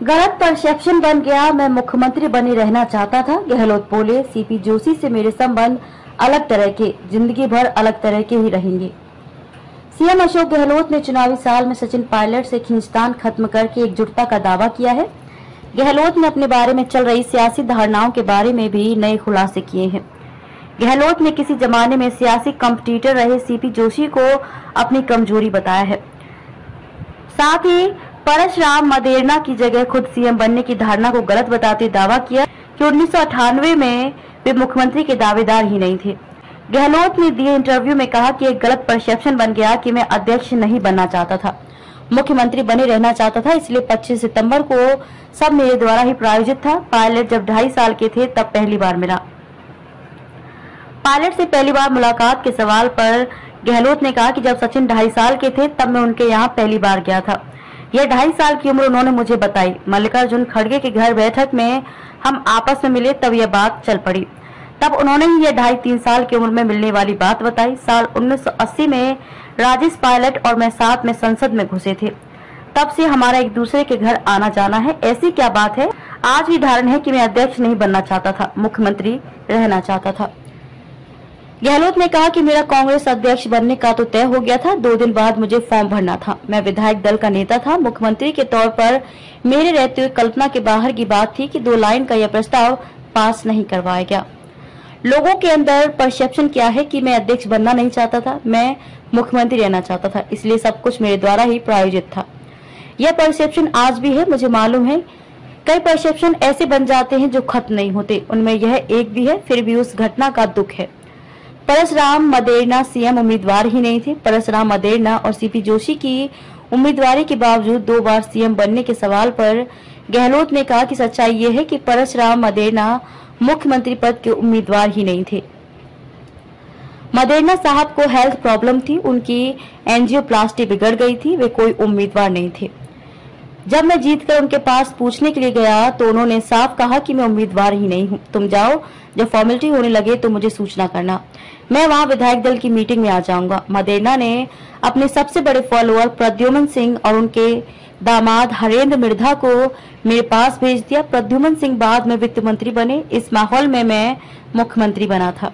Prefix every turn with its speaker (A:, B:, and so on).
A: गलत परसेप्शन बन गया, मैं मुख्यमंत्री बने रहना चाहता था। गहलोत बोले, सीपी जोशी से मेरे संबंध अलग तरह के, जिंदगी भर अलग तरह के ही रहेंगे। सीएम अशोक गहलोत ने चुनावी साल में सचिन पायलट से खींचतान खत्म करके एकजुटता का दावा किया है। गहलोत ने अपने बारे में चल रही सियासी धारणाओं के बारे में भी नए खुलासे किए हैं। गहलोत ने किसी जमाने में सियासी कॉम्पिटिटर रहे सीपी जोशी को अपनी कमजोरी बताया है। साथ ही परशुराम मदेरणा की जगह खुद सीएम बनने की धारणा को गलत बताते दावा किया कि 1998 में वे मुख्यमंत्री के दावेदार ही नहीं थे। गहलोत ने दिए इंटरव्यू में कहा कि एक गलत परसेप्शन बन गया कि मैं अध्यक्ष नहीं बनना चाहता था, मुख्यमंत्री बने रहना चाहता था, इसलिए 25 सितंबर को सब मेरे द्वारा ही प्रायोजित था। पायलट जब 2.5 साल के थे तब पहली बार मिला। पायलट से पहली बार मुलाकात के सवाल पर गहलोत ने कहा कि जब सचिन 2.5 साल के थे तब मैं उनके यहाँ पहली बार गया था। यह 2.5 साल की उम्र उन्होंने मुझे बताई। मल्लिकार्जुन खड़गे के घर बैठक में हम आपस में मिले तब यह बात चल पड़ी। तब उन्होंने ही यह 2.5-3 साल की उम्र में मिलने वाली बात बताई। साल 1980 में राजेश पायलट और मैं साथ में संसद में घुसे थे। तब से हमारा एक दूसरे के घर आना जाना है। ऐसी क्या बात है? आज भी धारणा है कि मैं अध्यक्ष नहीं बनना चाहता था, मुख्यमंत्री रहना चाहता था। गहलोत ने कहा कि मेरा कांग्रेस अध्यक्ष बनने का तो तय हो गया था। 2 दिन बाद मुझे फॉर्म भरना था। मैं विधायक दल का नेता था। मुख्यमंत्री के तौर पर मेरे रहते हुए कल्पना के बाहर की बात थी कि 2 लाइन का यह प्रस्ताव पास नहीं करवाया गया। लोगों के अंदर परसेप्शन क्या है कि मैं अध्यक्ष बनना नहीं चाहता था, मैं मुख्यमंत्री रहना चाहता था, इसलिए सब कुछ मेरे द्वारा ही प्रायोजित था। यह परसेप्शन आज भी है। मुझे मालूम है कई परसेप्शन ऐसे बन जाते हैं जो खत्म नहीं होते, उनमें यह एक भी है। फिर भी उस घटना का दुख है। परशुराम मदेरणा सीएम उम्मीदवार ही नहीं थे। परशुराम मदेरणा और सीपी जोशी की उम्मीदवारी के बावजूद 2 बार सीएम बनने के सवाल पर गहलोत ने कहा कि सच्चाई ये है कि परशुराम मदेरणा मुख्यमंत्री पद के उम्मीदवार ही नहीं थे। मदेरणा साहब को हेल्थ प्रॉब्लम थी, उनकी एंजियोप्लास्टी बिगड़ गई थी, वे कोई उम्मीदवार नहीं थे। जब मैं जीतकर उनके पास पूछने के लिए गया तो उन्होंने साफ कहा कि मैं उम्मीदवार ही नहीं हूं, तुम जाओ, जब फॉर्मेलिटी होने लगे तो मुझे सूचना करना, मैं वहां विधायक दल की मीटिंग में आ जाऊंगा। मदेरणा ने अपने सबसे बड़े फॉलोअर प्रद्युमन सिंह और उनके दामाद हरेंद्र मिर्धा को मेरे पास भेज दिया। प्रद्युमन सिंह बाद में वित्त मंत्री बने। इस माहौल में मैं मुख्यमंत्री बना था।